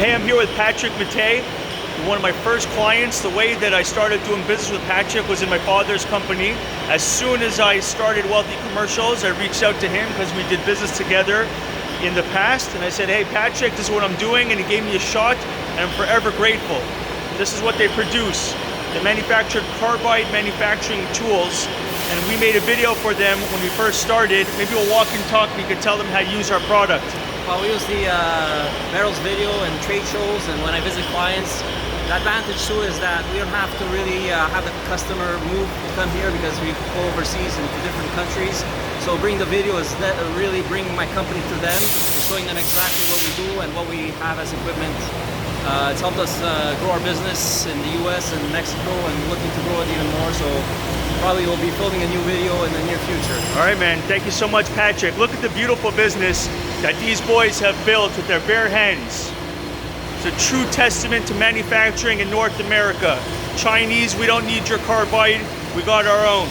Hey, I'm here with Mattei, one of my first clients. The way that I started doing business with Patrick was in my father's company. As soon as I started Wealthy Commercials, I reached out to him because we did business together in the past. And I said, hey, Patrick, this is what I'm doing. And he gave me a shot, and I'm forever grateful. This is what they produce. They manufactured carbide manufacturing tools, and we made a video for them when we first started. Maybe we'll walk and talk and you can tell them how to use our product. Well, we use the Merrill's video and trade shows, and when I visit clients, the advantage too is that we don't have to really have the customer move to come here because we go overseas into different countries. So bring the video is really bringing my company to them, showing them exactly what we do and what we have as equipment. It's helped us grow our business in the US and Mexico, and looking to grow it even more. So probably we'll be filming a new video in the near future. All right, man. Thank you so much, Patrick. Look at the beautiful business that these boys have built with their bare hands. It's a true testament to manufacturing in North America. Chinese, we don't need your carbide. We got our own.